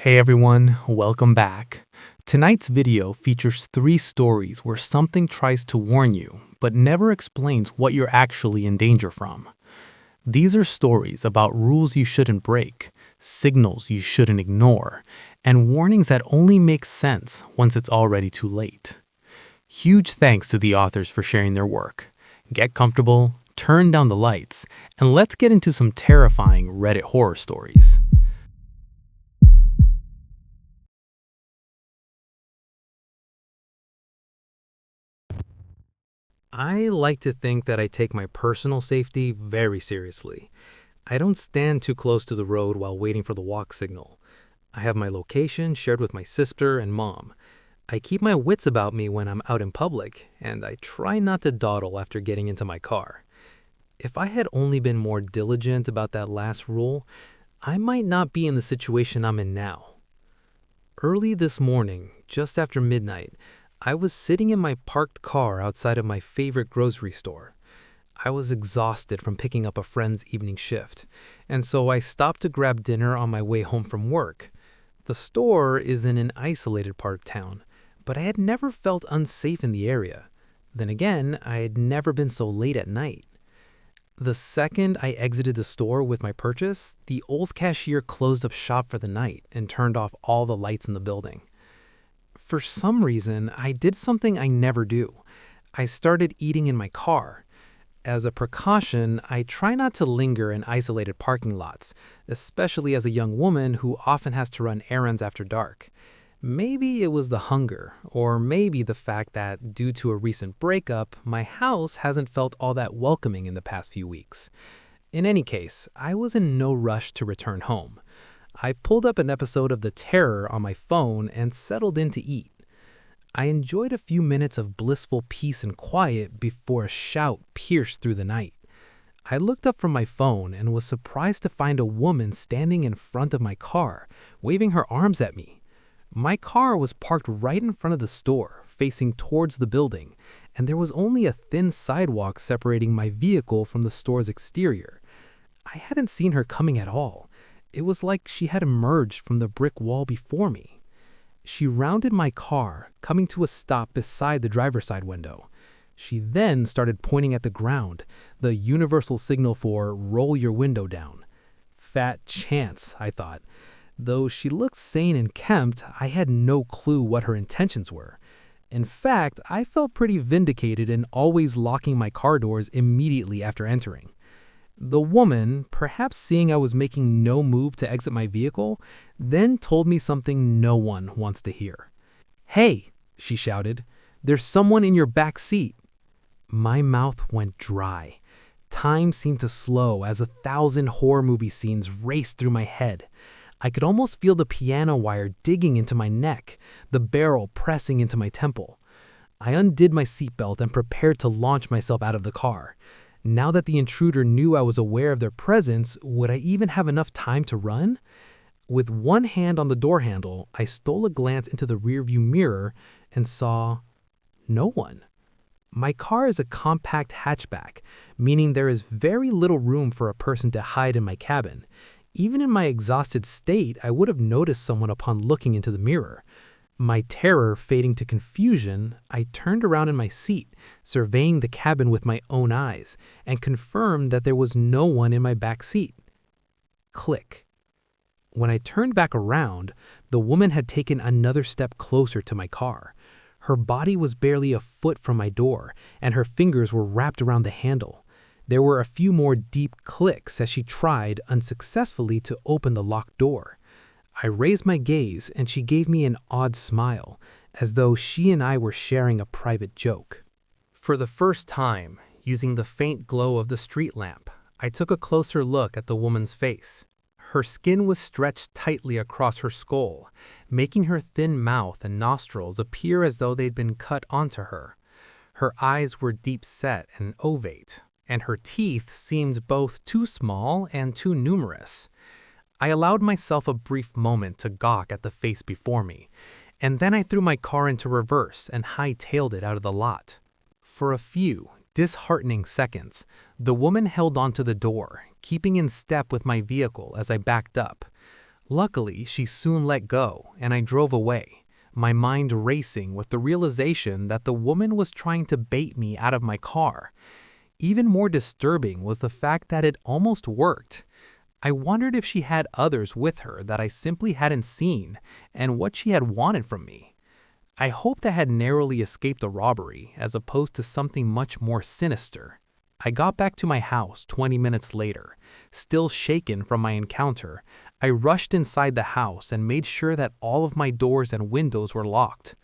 Hey everyone, welcome back. Tonight's video features 3 stories where something tries to warn you, but never explains what you're actually in danger from. These are stories about rules you shouldn't break, signals you shouldn't ignore, and warnings that only make sense once it's already too late. Huge thanks to the authors for sharing their work. Get comfortable, turn down the lights, and let's get into some terrifying Reddit horror stories. I like to think that I take my personal safety very seriously. I don't stand too close to the road while waiting for the walk signal. I have my location shared with my sister and mom. I keep my wits about me when I'm out in public, and I try not to dawdle after getting into my car. If I had only been more diligent about that last rule, I might not be in the situation I'm in now. Early this morning, just after midnight, I was sitting in my parked car outside of my favorite grocery store. I was exhausted from picking up a friend's evening shift, and so I stopped to grab dinner on my way home from work. The store is in an isolated part of town, but I had never felt unsafe in the area. Then again, I had never been so late at night. The second I exited the store with my purchase, the old cashier closed up shop for the night and turned off all the lights in the building. For some reason, I did something I never do. I started eating in my car. As a precaution, I try not to linger in isolated parking lots, especially as a young woman who often has to run errands after dark. Maybe it was the hunger, or maybe the fact that, due to a recent breakup, my house hasn't felt all that welcoming in the past few weeks. In any case, I was in no rush to return home. I pulled up an episode of The Terror on my phone and settled in to eat. I enjoyed a few minutes of blissful peace and quiet before a shout pierced through the night. I looked up from my phone and was surprised to find a woman standing in front of my car, waving her arms at me. My car was parked right in front of the store, facing towards the building, and there was only a thin sidewalk separating my vehicle from the store's exterior. I hadn't seen her coming at all. It was like she had emerged from the brick wall before me. She rounded my car, coming to a stop beside the driver's side window. She then started pointing at the ground, the universal signal for roll your window down. Fat chance, I thought. Though she looked sane and kempt, I had no clue what her intentions were. In fact, I felt pretty vindicated in always locking my car doors immediately after entering. The woman, perhaps seeing I was making no move to exit my vehicle, then told me something no one wants to hear. "Hey," she shouted, "there's someone in your back seat." My mouth went dry. Time seemed to slow as 1,000 horror movie scenes raced through my head. I could almost feel the piano wire digging into my neck, the barrel pressing into my temple. I undid my seatbelt and prepared to launch myself out of the car. Now that the intruder knew I was aware of their presence, would I even have enough time to run? With one hand on the door handle, I stole a glance into the rearview mirror and saw no one. My car is a compact hatchback, meaning there is very little room for a person to hide in my cabin. Even in my exhausted state, I would have noticed someone upon looking into the mirror. My terror fading to confusion, I turned around in my seat, surveying the cabin with my own eyes, and confirmed that there was no one in my back seat. Click. When I turned back around, the woman had taken another step closer to my car. Her body was barely a foot from my door, and her fingers were wrapped around the handle. There were a few more deep clicks as she tried, unsuccessfully, to open the locked door. I raised my gaze, and she gave me an odd smile, as though she and I were sharing a private joke. For the first time, using the faint glow of the street lamp, I took a closer look at the woman's face. Her skin was stretched tightly across her skull, making her thin mouth and nostrils appear as though they'd been cut onto her. Her eyes were deep-set and ovate, and her teeth seemed both too small and too numerous. I allowed myself a brief moment to gawk at the face before me, and then I threw my car into reverse and hightailed it out of the lot. For a few disheartening seconds, the woman held onto the door, keeping in step with my vehicle as I backed up. Luckily, she soon let go, and I drove away, my mind racing with the realization that the woman was trying to bait me out of my car. Even more disturbing was the fact that it almost worked. I wondered if she had others with her that I simply hadn't seen, and what she had wanted from me. I hoped I had narrowly escaped a robbery, as opposed to something much more sinister. I got back to my house 20 minutes later. Still shaken from my encounter, I rushed inside the house and made sure that all of my doors and windows were locked.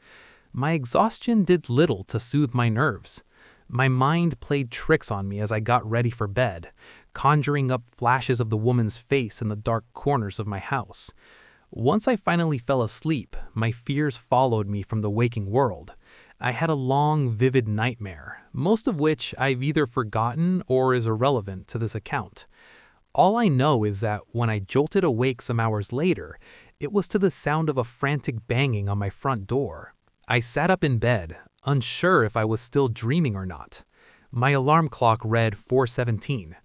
My exhaustion did little to soothe my nerves. My mind played tricks on me as I got ready for bed, conjuring up flashes of the woman's face in the dark corners of my house. Once I finally fell asleep, my fears followed me from the waking world. I had a long, vivid nightmare, most of which I've either forgotten or is irrelevant to this account. All I know is that when I jolted awake some hours later, it was to the sound of a frantic banging on my front door. I sat up in bed, unsure if I was still dreaming or not. My alarm clock read 4:17.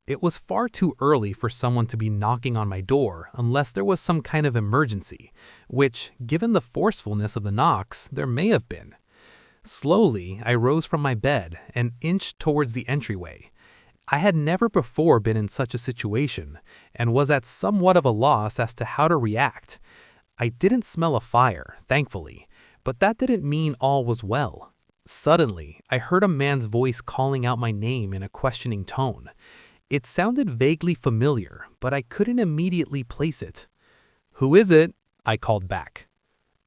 It was far too early for someone to be knocking on my door unless there was some kind of emergency, which, given the forcefulness of the knocks, there may have been. Slowly, I rose from my bed and inched towards the entryway. I had never before been in such a situation and was at somewhat of a loss as to how to react. I didn't smell a fire, thankfully, but that didn't mean all was well. Suddenly, I heard a man's voice calling out my name in a questioning tone. It sounded vaguely familiar, but I couldn't immediately place it. "Who is it?" I called back.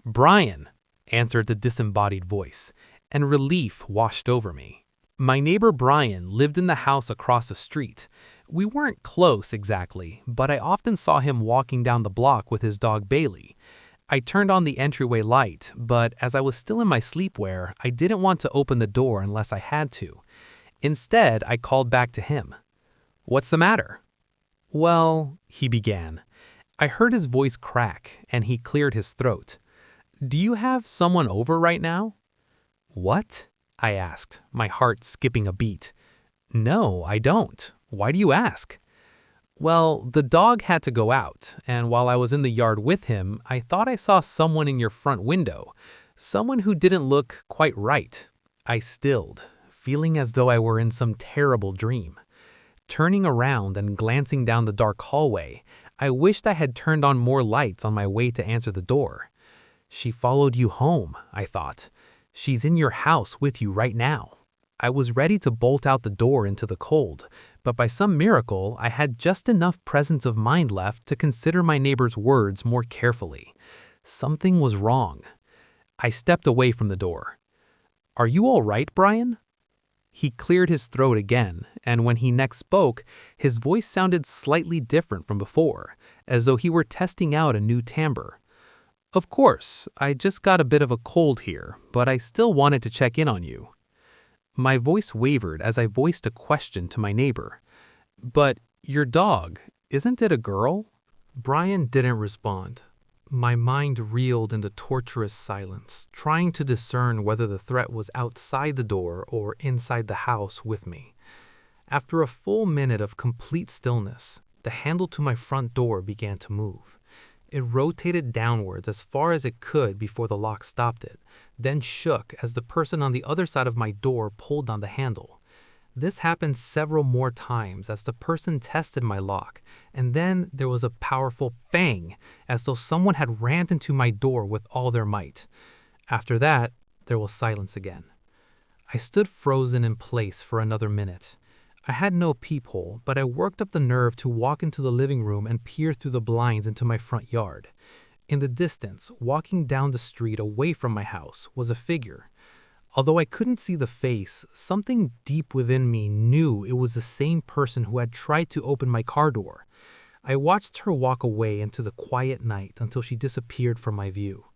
"Brian," answered the disembodied voice, and relief washed over me. My neighbor Brian lived in the house across the street. We weren't close exactly, but I often saw him walking down the block with his dog Bailey. I turned on the entryway light, but as I was still in my sleepwear, I didn't want to open the door unless I had to. Instead, I called back to him. "What's the matter?" "Well," he began. I heard his voice crack, and he cleared his throat. "Do you have someone over right now?" "What?" I asked, my heart skipping a beat. "No, I don't. Why do you ask?" "Well, the dog had to go out, and while I was in the yard with him, I thought I saw someone in your front window, someone who didn't look quite right." I stilled, feeling as though I were in some terrible dream. Turning around and glancing down the dark hallway, I wished I had turned on more lights on my way to answer the door. "She followed you home," I thought. "She's in your house with you right now." I was ready to bolt out the door into the cold, but by some miracle, I had just enough presence of mind left to consider my neighbor's words more carefully. Something was wrong. I stepped away from the door. "Are you all right, Brian?" He cleared his throat again, and when he next spoke, his voice sounded slightly different from before, as though he were testing out a new timbre. "Of course, I just got a bit of a cold here, but I still wanted to check in on you." My voice wavered as I voiced a question to my neighbor. "But your dog, isn't it a girl?" Brian didn't respond. My mind reeled in the torturous silence, trying to discern whether the threat was outside the door or inside the house with me. After a full minute of complete stillness, the handle to my front door began to move. It rotated downwards as far as it could before the lock stopped it, then shook as the person on the other side of my door pulled on the handle. This happened several more times as the person tested my lock, and then there was a powerful bang, as though someone had rammed into my door with all their might. After that, there was silence again. I stood frozen in place for another minute. I had no peephole, but I worked up the nerve to walk into the living room and peer through the blinds into my front yard. In the distance, walking down the street away from my house, was a figure. Although I couldn't see the face, something deep within me knew it was the same person who had tried to open my car door. I watched her walk away into the quiet night until she disappeared from my view.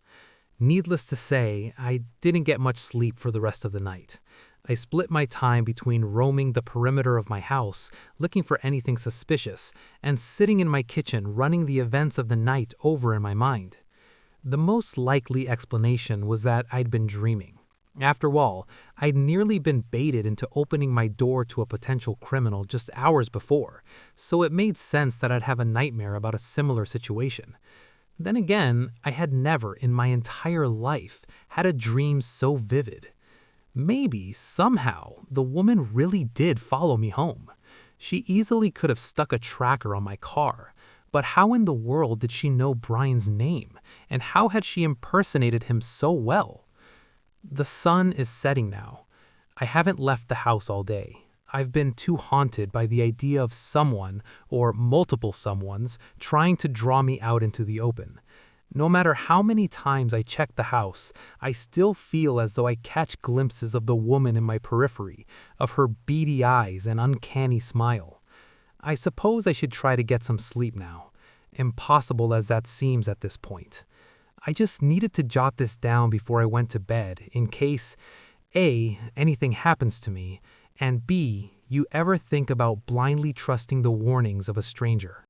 Needless to say, I didn't get much sleep for the rest of the night. I split my time between roaming the perimeter of my house, looking for anything suspicious, and sitting in my kitchen running the events of the night over in my mind. The most likely explanation was that I'd been dreaming. After all, I'd nearly been baited into opening my door to a potential criminal just hours before, so it made sense that I'd have a nightmare about a similar situation. Then again, I had never in my entire life had a dream so vivid. Maybe, somehow, the woman really did follow me home. She easily could have stuck a tracker on my car, but how in the world did she know Brian's name, and how had she impersonated him so well? The sun is setting now. I haven't left the house all day. I've been too haunted by the idea of someone, or multiple someones, trying to draw me out into the open. No matter how many times I check the house, I still feel as though I catch glimpses of the woman in my periphery, of her beady eyes and uncanny smile. I suppose I should try to get some sleep now, impossible as that seems at this point. I just needed to jot this down before I went to bed in case A, anything happens to me, and B, you ever think about blindly trusting the warnings of a stranger.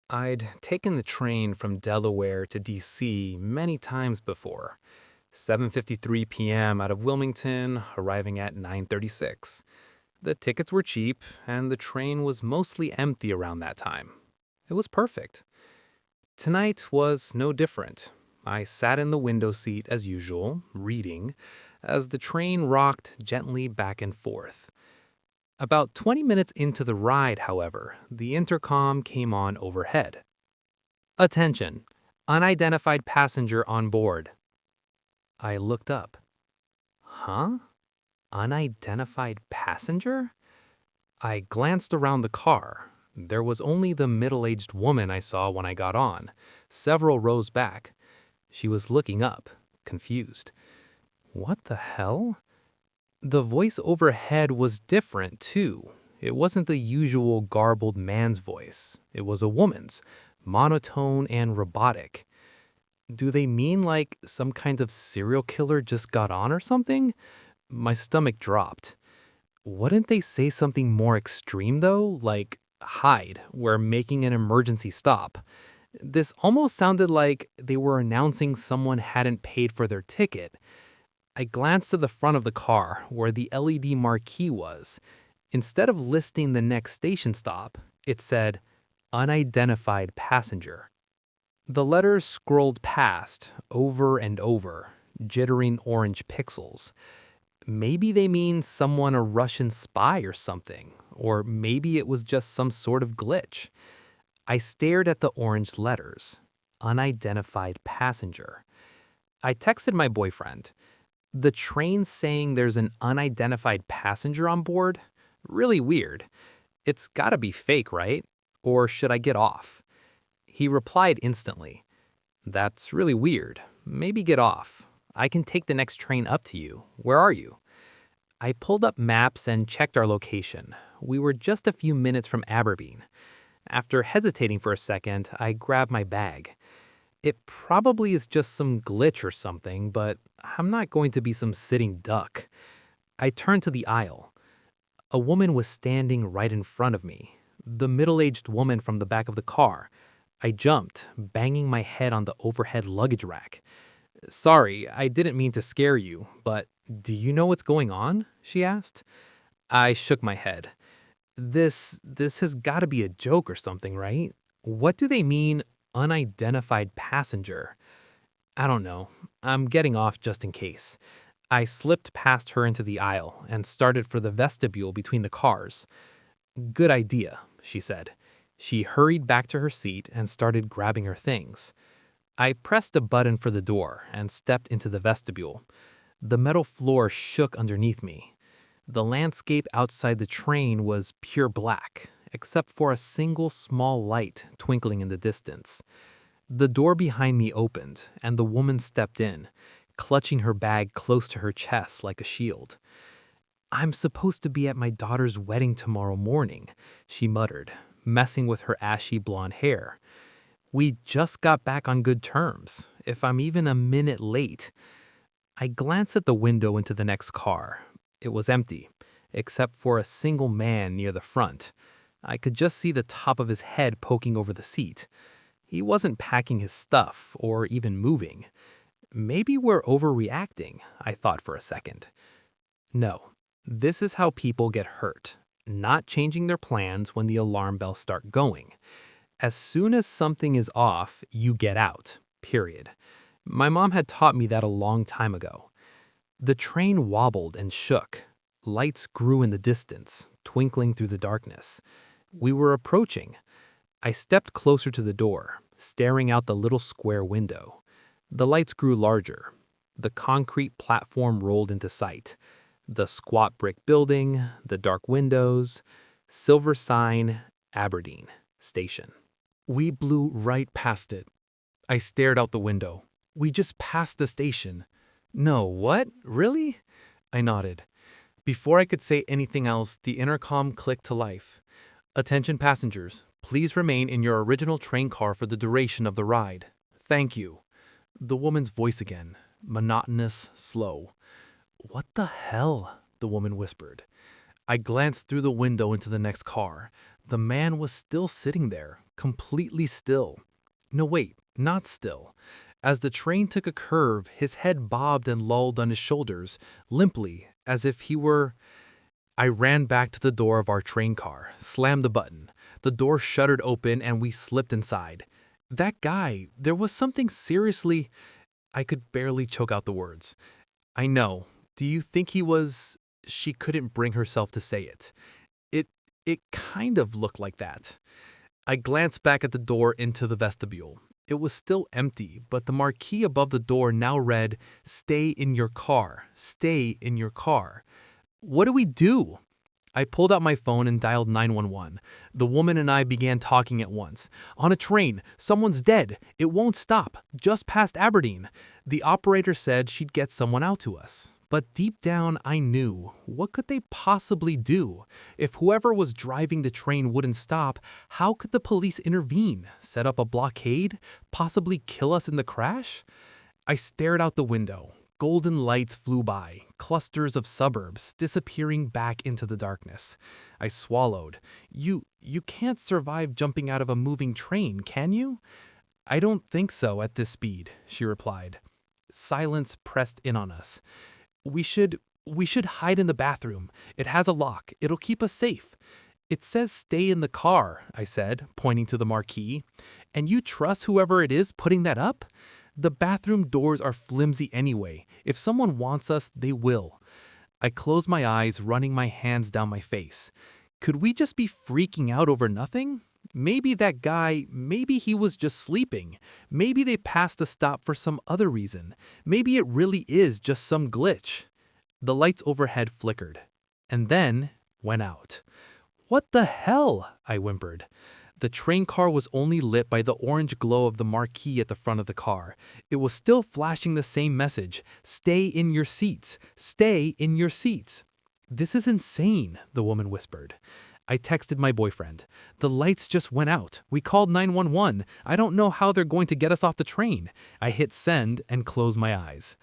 I'd taken the train from Delaware to DC many times before. 7:53 p.m. out of Wilmington, arriving at 9:36. The tickets were cheap, and the train was mostly empty around that time. It was perfect. Tonight was no different. I sat in the window seat as usual, reading, as the train rocked gently back and forth. About 20 minutes into the ride, however, the intercom came on overhead. "Attention! Unidentified passenger on board." I looked up. Huh? Unidentified passenger? I glanced around the car. There was only the middle-aged woman I saw when I got on, several rows back. She was looking up, confused. What the hell? The voice overhead was different, too. It wasn't the usual garbled man's voice. It was a woman's, monotone and robotic. Do they mean like some kind of serial killer just got on or something? My stomach dropped. Wouldn't they say something more extreme though? Like, hide, we're making an emergency stop. This almost sounded like they were announcing someone hadn't paid for their ticket. I glanced to the front of the car where the LED marquee was. Instead of listing the next station stop, it said, "Unidentified passenger." The letters scrolled past, over and over, jittering orange pixels. Maybe they mean someone a Russian spy or something, or maybe it was just some sort of glitch. I stared at the orange letters. Unidentified passenger. I texted my boyfriend. The train saying there's an unidentified passenger on board? Really weird. It's gotta be fake, right? Or should I get off? He replied instantly. That's really weird. Maybe get off. I can take the next train up to you. Where are you? I pulled up maps and checked our location. We were just a few minutes from Aberdeen. After hesitating for a second, I grabbed my bag. It probably is just some glitch or something, but I'm not going to be some sitting duck. I turned to the aisle. A woman was standing right in front of me, the middle-aged woman from the back of the car. I jumped, banging my head on the overhead luggage rack. "Sorry, I didn't mean to scare you, but do you know what's going on?" she asked. I shook my head. This has got to be a joke or something, right? What do they mean, unidentified passenger? I don't know. I'm getting off just in case. I slipped past her into the aisle and started for the vestibule between the cars. "Good idea," she said. She hurried back to her seat and started grabbing her things. I pressed a button for the door and stepped into the vestibule. The metal floor shook underneath me. The landscape outside the train was pure black, except for a single small light twinkling in the distance. The door behind me opened, and the woman stepped in, clutching her bag close to her chest like a shield. "I'm supposed to be at my daughter's wedding tomorrow morning," she muttered, messing with her ashy blonde hair. "We just got back on good terms. If I'm even a minute late..." I glanced at the window into the next car. It was empty, except for a single man near the front. I could just see the top of his head poking over the seat. He wasn't packing his stuff or even moving. Maybe we're overreacting, I thought for a second. No, this is how people get hurt, not changing their plans when the alarm bells start going. As soon as something is off, you get out, period. My mom had taught me that a long time ago. The train wobbled and shook. Lights grew in the distance, twinkling through the darkness. We were approaching. I stepped closer to the door, staring out the little square window. The lights grew larger. The concrete platform rolled into sight. The squat brick building, the dark windows, silver sign, Aberdeen Station. We blew right past it. I stared out the window. We just passed the station. No, what? Really? I nodded. Before I could say anything else, the intercom clicked to life. Attention passengers, please remain in your original train car for the duration of the ride. Thank you. The woman's voice again, monotonous, slow. What the hell? The woman whispered. I glanced through the window into the next car. The man was still sitting there, completely still. No, wait, not still. As the train took a curve, his head bobbed and lolled on his shoulders, limply, as if he were... I ran back to the door of our train car, slammed the button. The door shuddered open and we slipped inside. That guy, there was something seriously... I could barely choke out the words. I know. Do you think he was... She couldn't bring herself to say it. It kind of looked like that. I glanced back at the door into the vestibule. It was still empty, but the marquee above the door now read, "Stay in your car. Stay in your car." What do we do? I pulled out my phone and dialed 911. The woman and I began talking at once. On a train, someone's dead. It won't stop. Just past Aberdeen. The operator said she'd get someone out to us. But deep down, I knew. What could they possibly do? If whoever was driving the train wouldn't stop, how could the police intervene? Set up a blockade? Possibly kill us in the crash? I stared out the window. Golden lights flew by, clusters of suburbs disappearing back into the darkness. I swallowed. You can't survive jumping out of a moving train, can you? I don't think so at this speed, she replied. Silence pressed in on us. We should hide in the bathroom. It has a lock. It'll keep us safe. It says stay in the car, I said, pointing to the marquee. And you trust whoever it is putting that up? The bathroom doors are flimsy anyway. If someone wants us, they will. I closed my eyes, running my hands down my face. Could we just be freaking out over nothing? Maybe that guy, maybe he was just sleeping. Maybe they passed a stop for some other reason. Maybe it really is just some glitch. The lights overhead flickered, and then went out. What the hell? I whimpered. The train car was only lit by the orange glow of the marquee at the front of the car. It was still flashing the same message, "Stay in your seats. Stay in your seats." This is insane, the woman whispered. I texted my boyfriend. The lights just went out. We called 911. I don't know how they're going to get us off the train. I hit send and closed my eyes.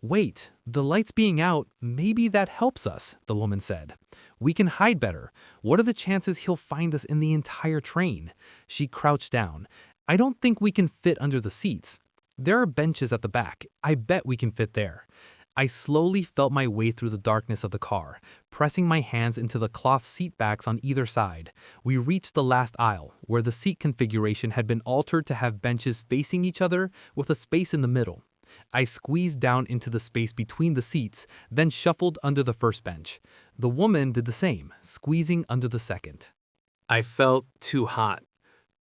Wait, the lights being out, maybe that helps us, the woman said. We can hide better. What are the chances he'll find us in the entire train? She crouched down. I don't think we can fit under the seats. There are benches at the back. I bet we can fit there. I slowly felt my way through the darkness of the car, pressing my hands into the cloth seat backs on either side. We reached the last aisle, where the seat configuration had been altered to have benches facing each other with a space in the middle. I squeezed down into the space between the seats, then shuffled under the first bench. The woman did the same, squeezing under the second. I felt too hot.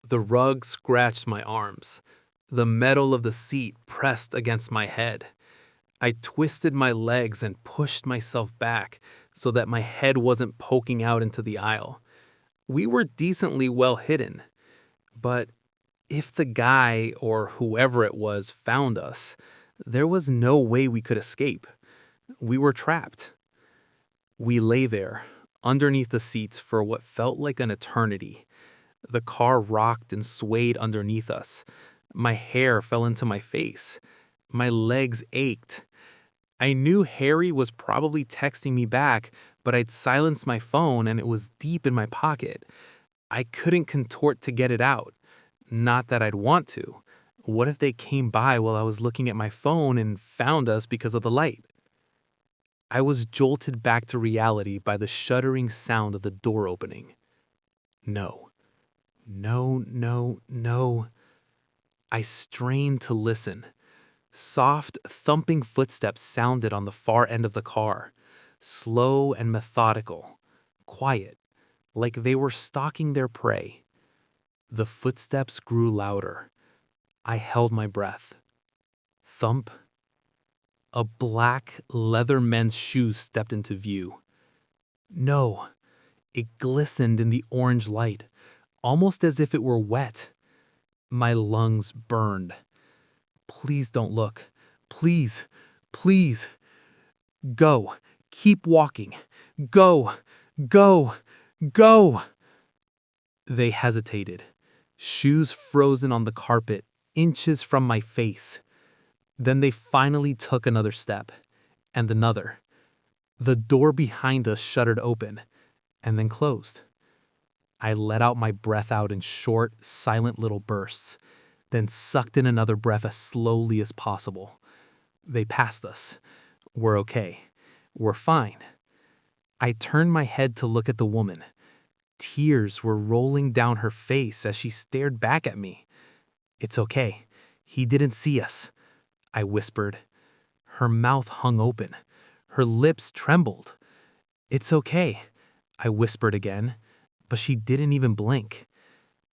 The rug scratched my arms. The metal of the seat pressed against my head. I twisted my legs and pushed myself back so that my head wasn't poking out into the aisle. We were decently well hidden. But if the guy, or whoever it was, found us, there was no way we could escape. We were trapped. We lay there, underneath the seats for what felt like an eternity. The car rocked and swayed underneath us. My hair fell into my face. My legs ached. I knew Harry was probably texting me back, but I'd silenced my phone and it was deep in my pocket. I couldn't contort to get it out. Not that I'd want to. What if they came by while I was looking at my phone and found us because of the light? I was jolted back to reality by the shuddering sound of the door opening. No. No, no, no. I strained to listen. Soft, thumping footsteps sounded on the far end of the car, slow and methodical, quiet, like they were stalking their prey. The footsteps grew louder. I held my breath. Thump. A black leather men's shoe stepped into view. No, it glistened in the orange light, almost as if it were wet. My lungs burned. Please don't look. Please, please. Go. Keep walking. Go. Go. Go. They hesitated, shoes frozen on the carpet, inches from my face. Then they finally took another step, and another. The door behind us shuddered open, and then closed. I let out my breath out in short, silent little bursts, then sucked in another breath as slowly as possible. They passed us. We're okay. We're fine. I turned my head to look at the woman. Tears were rolling down her face as she stared back at me. It's okay. He didn't see us, I whispered. Her mouth hung open. Her lips trembled. It's okay, I whispered again, but she didn't even blink.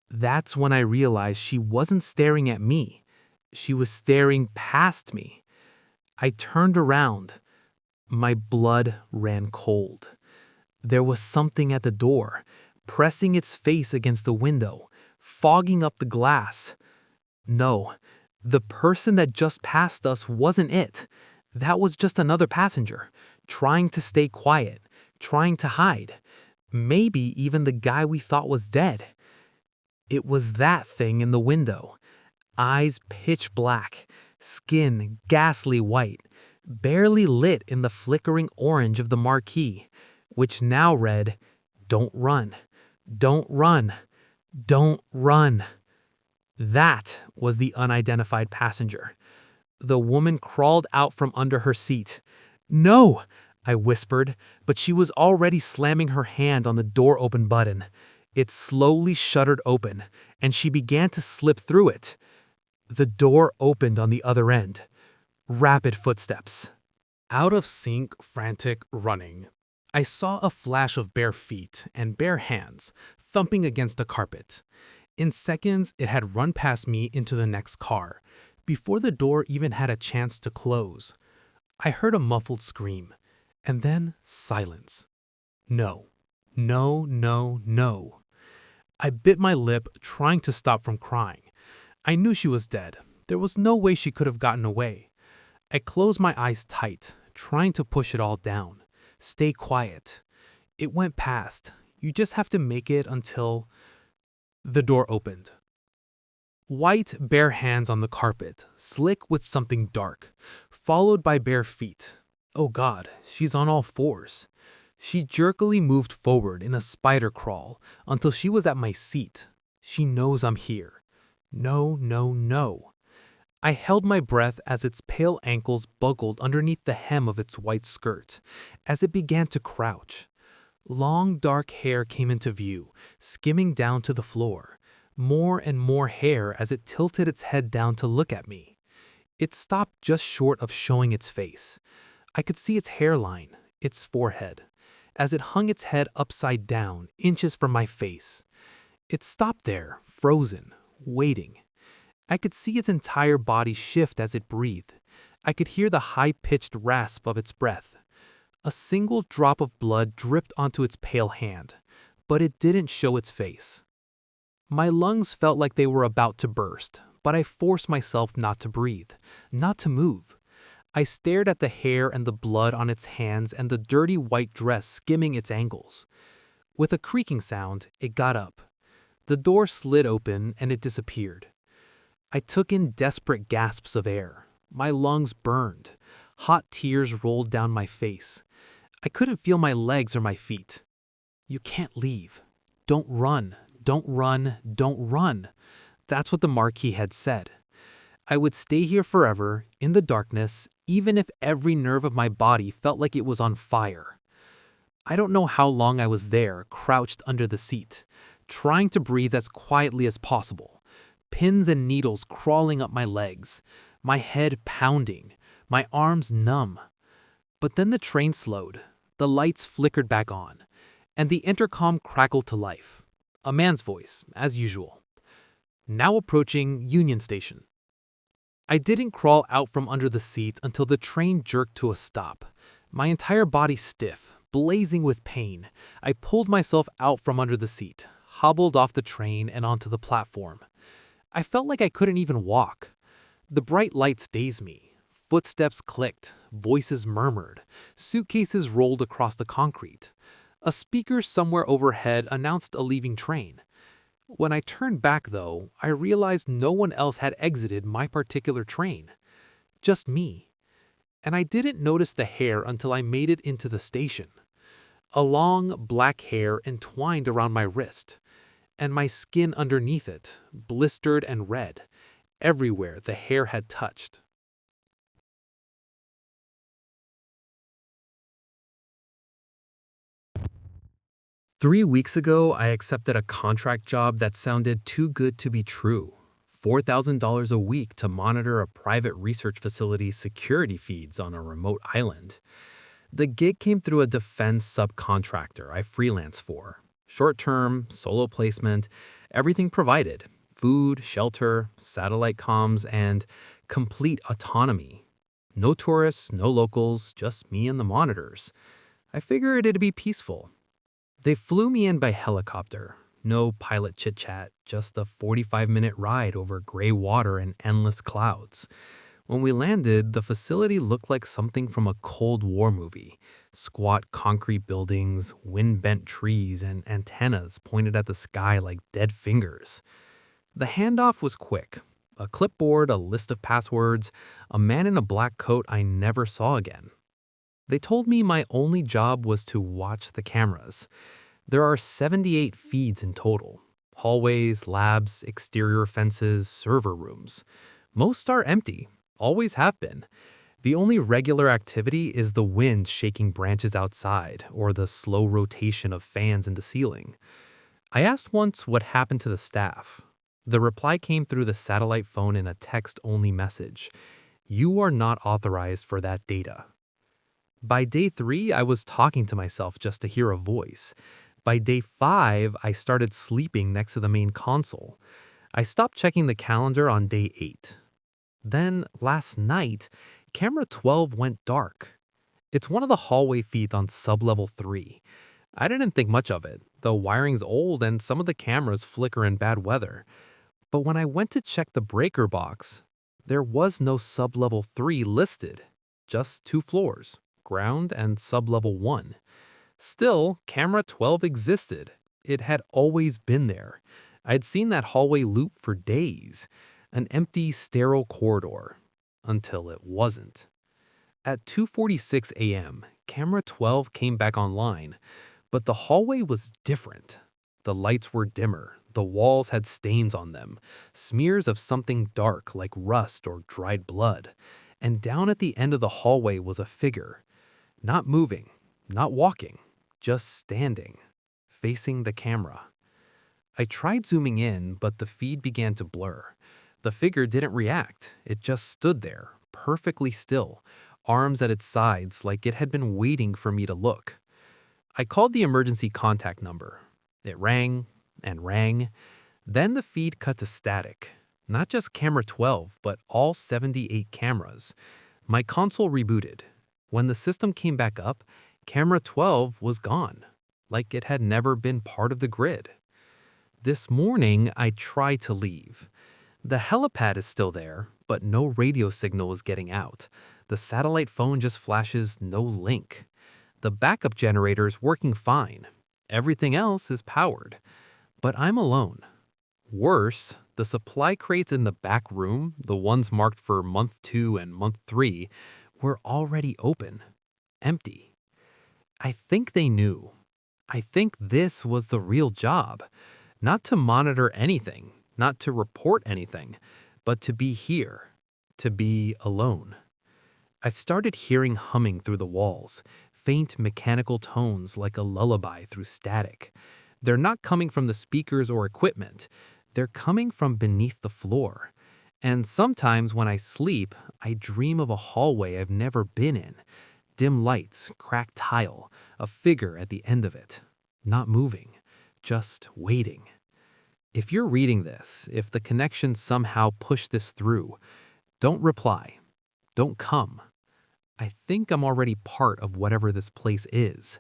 That's when I realized she wasn't staring at me. She was staring past me. I turned around. My blood ran cold. There was something at the door, pressing its face against the window, fogging up the glass. No, the person that just passed us wasn't it. That was just another passenger, trying to stay quiet, trying to hide. Maybe even the guy we thought was dead. It was that thing in the window. Eyes pitch black, skin ghastly white, barely lit in the flickering orange of the marquee, which now read, "Don't run, don't run, don't run." That was the unidentified passenger. The woman crawled out from under her seat. "No!" I whispered, but she was already slamming her hand on the door open button. It slowly shuddered open, and she began to slip through it. The door opened on the other end. Rapid footsteps. Out of sync, frantic running. I saw a flash of bare feet and bare hands thumping against the carpet. In seconds, it had run past me into the next car, before the door even had a chance to close. I heard a muffled scream, and then silence. No, no, no, no. I bit my lip, trying to stop from crying. I knew she was dead. There was no way she could have gotten away. I closed my eyes tight, trying to push it all down. Stay quiet. It went past. You just have to make it until... The door opened. White, bare hands on the carpet, slick with something dark, followed by bare feet. Oh God, she's on all fours. She jerkily moved forward in a spider crawl until she was at my seat. She knows I'm here. No, no, no. I held my breath as its pale ankles buckled underneath the hem of its white skirt, as it began to crouch. Long dark hair came into view, skimming down to the floor. More and more hair as it tilted its head down to look at me. It stopped just short of showing its face. I could see its hairline, its forehead, as it hung its head upside down, inches from my face. It stopped there, frozen, waiting. I could see its entire body shift as it breathed. I could hear the high-pitched rasp of its breath. A single drop of blood dripped onto its pale hand, but it didn't show its face. My lungs felt like they were about to burst, but I forced myself not to breathe, not to move. I stared at the hair and the blood on its hands and the dirty white dress skimming its ankles. With a creaking sound, it got up. The door slid open and it disappeared. I took in desperate gasps of air. My lungs burned. Hot tears rolled down my face. I couldn't feel my legs or my feet. You can't leave. Don't run. Don't run. Don't run. That's what the marquee had said. I would stay here forever, in the darkness, even if every nerve of my body felt like it was on fire. I don't know how long I was there, crouched under the seat, trying to breathe as quietly as possible, pins and needles crawling up my legs, my head pounding, my arms numb. But then the train slowed, the lights flickered back on, and the intercom crackled to life. A man's voice, as usual. Now approaching Union Station. I didn't crawl out from under the seat until the train jerked to a stop. My entire body stiff, blazing with pain, I pulled myself out from under the seat, hobbled off the train and onto the platform. I felt like I couldn't even walk. The bright lights dazed me. Footsteps clicked, voices murmured, suitcases rolled across the concrete. A speaker somewhere overhead announced a leaving train. When I turned back, though, I realized no one else had exited my particular train. Just me. And I didn't notice the hair until I made it into the station. A long, black hair entwined around my wrist, and my skin underneath it, blistered and red, everywhere the hair had touched. "3 weeks ago, I accepted a contract job that sounded too good to be true. $4,000 a week to monitor a private research facility's security feeds on a remote island. The gig came through a defense subcontractor I freelance for. Short-term, solo placement, everything provided. Food, shelter, satellite comms, and complete autonomy. No tourists, no locals, just me and the monitors. I figured it'd be peaceful. They flew me in by helicopter. No pilot chit-chat, just a 45-minute ride over gray water and endless clouds. When we landed, the facility looked like something from a Cold War movie. Squat concrete buildings, wind-bent trees, and antennas pointed at the sky like dead fingers. The handoff was quick. A clipboard, a list of passwords, a man in a black coat I never saw again. They told me my only job was to watch the cameras. There are 78 feeds in total. Hallways, labs, exterior fences, server rooms. Most are empty, always have been. The only regular activity is the wind shaking branches outside or the slow rotation of fans in the ceiling. I asked once what happened to the staff. The reply came through the satellite phone in a text-only message. "You are not authorized for that data." By day 3, I was talking to myself just to hear a voice. By day 5, I started sleeping next to the main console. I stopped checking the calendar on day 8. Then, last night, camera 12 went dark. It's one of the hallway feeds on sublevel 3. I didn't think much of it. The wiring's old and some of the cameras flicker in bad weather. But when I went to check the breaker box, there was no sublevel 3 listed. Just 2 floors, ground and sublevel 1. Still, camera 12 existed. It had always been there. I'd seen that hallway loop for days. An empty, sterile corridor. Until it wasn't. At 2:46 a.m., camera 12 came back online, but the hallway was different. The lights were dimmer, the walls had stains on them, smears of something dark like rust or dried blood, and down at the end of the hallway was a figure. Not moving, not walking, just standing, facing the camera. I tried zooming in, but the feed began to blur. The figure didn't react. It just stood there, perfectly still, arms at its sides like it had been waiting for me to look. I called the emergency contact number. It rang and rang. Then the feed cut to static. Not just camera 12, but all 78 cameras. My console rebooted. When the system came back up, camera 12 was gone, like it had never been part of the grid. This morning, I tried to leave. The helipad is still there, but no radio signal is getting out. The satellite phone just flashes no link. The backup generator's working fine. Everything else is powered. But I'm alone. Worse, the supply crates in the back room, the ones marked for month 2 and month 3, were already open. Empty. I think they knew. I think this was the real job. Not to monitor anything, not to report anything, but to be here, to be alone. I started hearing humming through the walls, faint mechanical tones like a lullaby through static. They're not coming from the speakers or equipment. They're coming from beneath the floor. And sometimes when I sleep, I dream of a hallway I've never been in. Dim lights, cracked tile, a figure at the end of it. Not moving, just waiting. If you're reading this, if the connection somehow pushed this through, don't reply. Don't come. I think I'm already part of whatever this place is.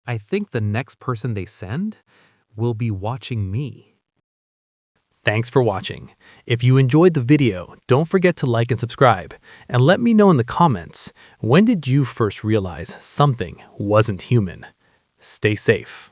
I think the next person they send will be watching me. Thanks for watching. If you enjoyed the video, don't forget to like and subscribe. And let me know in the comments, when did you first realize something wasn't human? Stay safe.